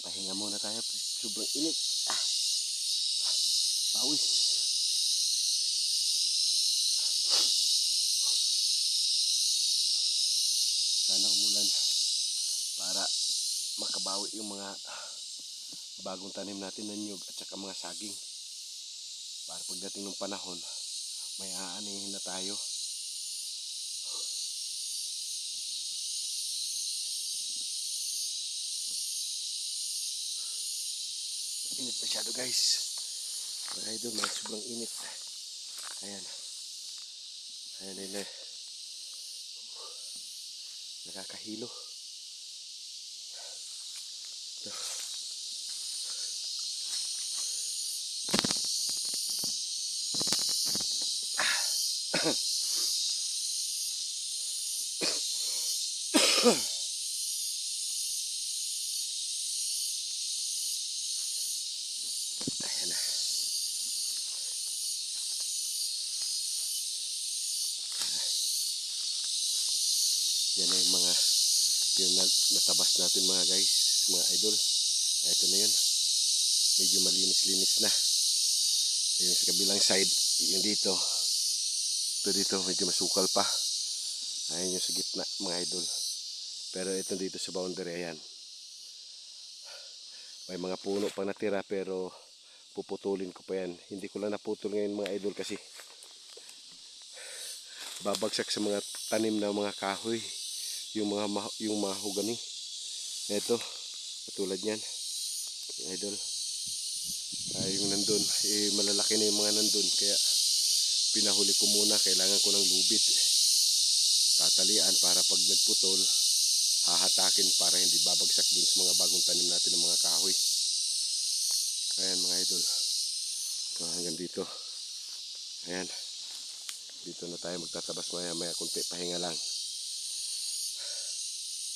Pahinga muna tayo. Sobrang init. Pawis. Sana umulan para makabawi yung mga bagong tanim natin na niyog at saka mga saging. Para pagdating ng panahon, may aanihin na tayo. Init masyado guys. Mga idol, mga sobrang init. Ayan. Ayan nila. Nakakahilo. Ito. Ayan na. Yan na yung mga yung natabas natin mga guys, mga idol. Ito na yun. Medyo malinis-linis na. Yung sa kabilang side, yung dito. Ito dito, medyo masukal pa. Ayan yung sa gitna mga idol. Pero ito dito sa boundary, ayan. May mga puno pa natira pero puputulin ko pa yan. Hindi ko lang naputol ngayon mga idol kasi babagsak sa mga tanim na mga kahoy. Yung mahogani. Ito, katulad yan. Idol. Yung nandun, malalaki na yung mga nandun. Kaya pinahuli ko muna. Kailangan ko ng lubid. Tatalian para pag nagputol, hahatakin para hindi babagsak dun sa mga bagong tanim natin ng mga kahoy. Ayan mga idol. Ito hanggang dito. Ayan. Dito na tayo magtatabas maya kunti. Pahinga lang.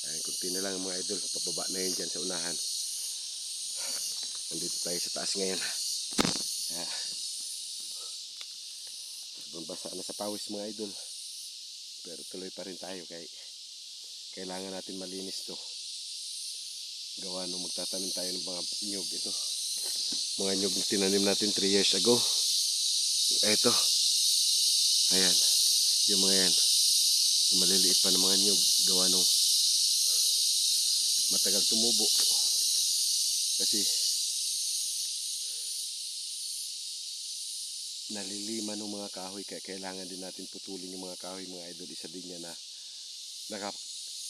Ayan, kunti na lang mga idol. Pababa na yun dyan sa unahan. Nandito tayo sa taas ngayon. Ayan. Sobrang basa na sa pawis mga idol. Pero tuloy pa rin tayo kay kailangan natin malinis to. Gawa nung magtatanim tayo ng mga nyug ito. Mga nyug na tinanim natin 3 years ago. Eto. Ayan. Yung mga yan. Yung maliliit pa ng mga nyug. Gawa nung matagal tumubo. Kasi naliliman ng mga kahoy. Kaya kailangan din natin putulin yung mga kahoy mga idol. Isa din yan na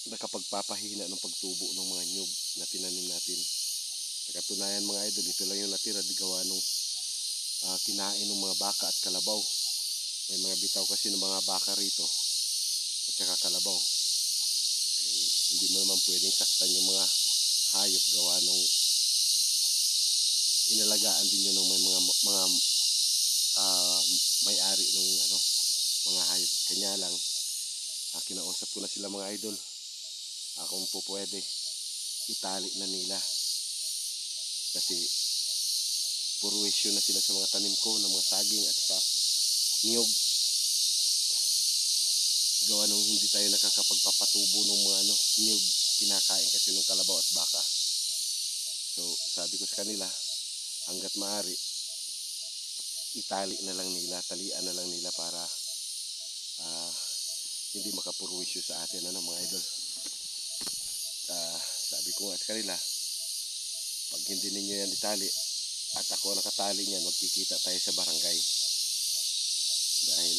nakapagpapahina ng pagtubo ng mga nyug na tinanim natin. Sa katunayan mga idol, ito lang yung natira di gawa nung kinain ng mga baka at kalabaw. May mga bitaw kasi ng mga baka rito at saka kalabaw. Ay, hindi mo naman pwedeng saktan yung mga hayop gawa nung inalagaan din yun ng mga may-ari ng mga hayop. Kanya lang kinausap ko na sila mga idol. Kung po pwede itali na nila kasi puro issue na sila sa mga tanim ko ng mga saging at saka niyog. Gawa nung hindi tayo nakakapagpapatubo ng mga niyog, kinakain kasi ng kalabaw at baka. So sabi ko sa kanila, hanggat maaari itali na lang nila, talian na lang nila para hindi makapurwisyo sa atin mga idol. Sabi ko nga sa kanila, pag hindi ninyo yan itali at ako nakatali niyan, magkikita tayo sa barangay. Dahil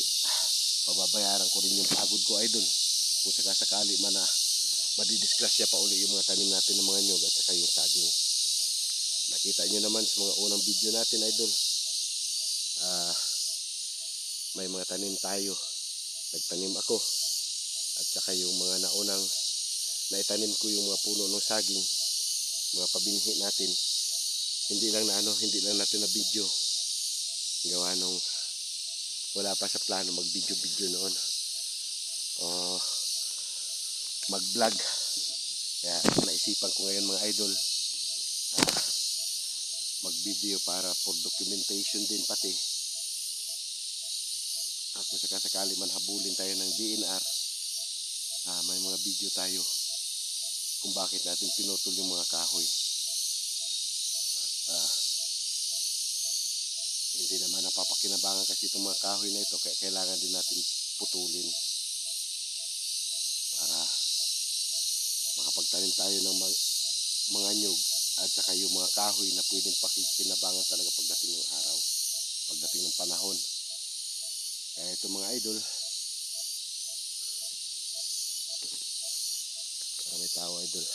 pababayaran ko rin yung pagod ko idol. Kung sakasakali man na madidisgrasya pa uli yung mga tanim natin ng mga nyog at saka yung saging. Nakita nyo naman sa mga unang video natin idol. May mga tanim tayo. Nagtanim ako. At saka yung mga naunang naitanim ko yung mga puno ng saging, mga pabinhi natin. Hindi lang natin na video. Gawa nung wala pa sa plano mag video noon. Mag vlog. Kaya naisipan ko ngayon mga idol mag video para for documentation din pati. At kung sakasakali man habulin tayo ng DNR, may mga video tayo kung bakit natin pinutol yung mga kahoy. ah, hindi naman napapakinabangan kasi itong mga kahoy na ito, kaya kailangan din natin putulin para makapagtanim tayo ng mga nyug at saka yung mga kahoy na pwedeng pakikinabangan talaga pagdating ng araw, pagdating ng panahon. Kaya ito mga idol, may tao idol.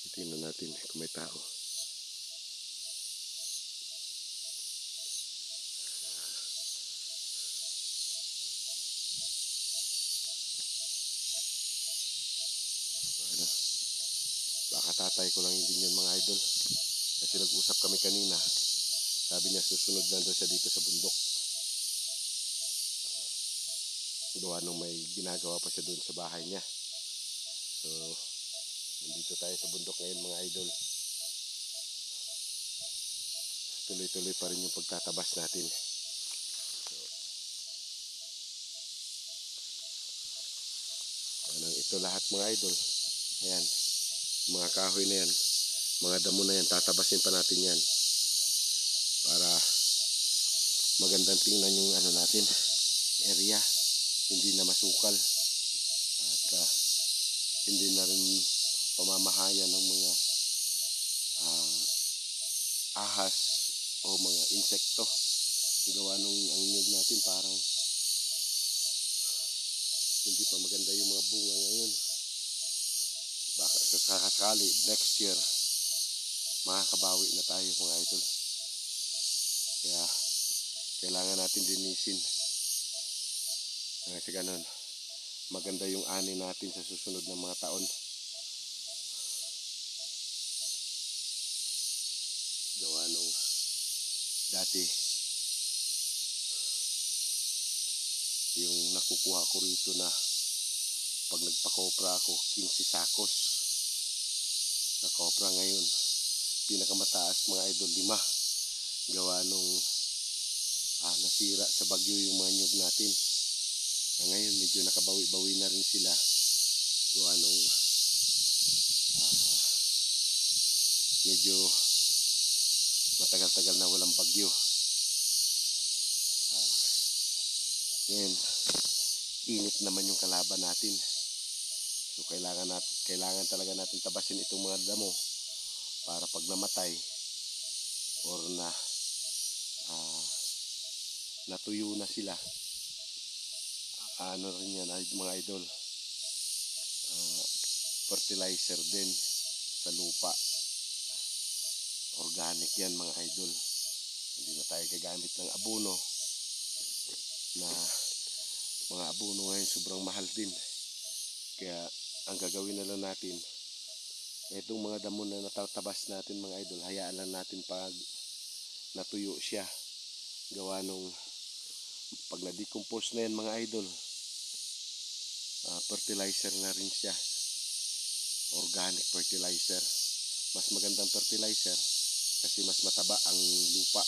Titingnan natin kung may tao. Ano, baka tatay ko lang din yun mga idol. Kasi nag-usap kami kanina. Sabi niya susunod lang daw siya dito sa bundok. Gawa nung may ginagawa pa siya doon sa bahay niya. So, nandito tayo sa bundok ngayon mga idol. Tuloy-tuloy pa rin yung pagtatabas natin. So, ito lahat mga idol. Ayan, mga kahoy na yan, mga damo na yan, tatabasin pa natin yan. Para magandang tingnan yung ano natin, area. Hindi na masukal. At hindi na rin pamamahayan ng mga ahas o mga insekto. Gawa nung ang nyug natin parang hindi pa maganda yung mga bunga ngayon. Baka sakasakali next year makakabawi na tayo mga idol. Kaya kailangan natin linisin. Kasi ganun, maganda yung ani natin sa susunod ng mga taon. Gawa nung dati yung nakukuha ko rito na pag nagpa-copra ako 15 sakos na copra. Ngayon pinakamataas mga idol 5. Gawa nung nasira sa bagyo yung mga nyug natin. Ngayon medyo nakabawi-bawi na rin sila. Gawa nung medyo matagal-tagal na walang bagyo. Ngayon init naman yung kalaban natin. So kailangan talaga natin tabasin itong mga damo para pag namatay or natuyo na sila, ano rin yan mga idol, fertilizer din sa lupa. Organic yan mga idol. Hindi na tayo gagamit ng abono na mga abono ngayon sobrang mahal din. Kaya ang gagawin na lang natin, itong mga damo na natatabas natin mga idol, hayaan lang natin pag natuyo siya. Gawa nung pag na-decompose na yan mga idol, fertilizer na rin siya. Organic fertilizer. Mas magandang fertilizer kasi mas mataba ang lupa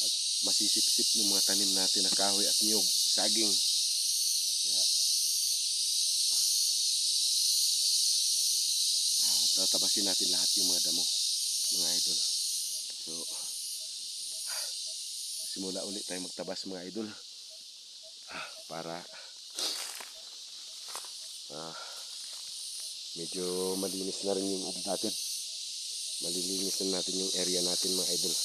at masisip-sip ng mga tanim natin na kahoy at niyog, saging. Kaya tatabasin natin lahat yung mga damo mga idol. So simula ulit tayo magtabas mga idol, para medyo malinis na rin yung natin. Malilinis na natin yung area natin mga idol.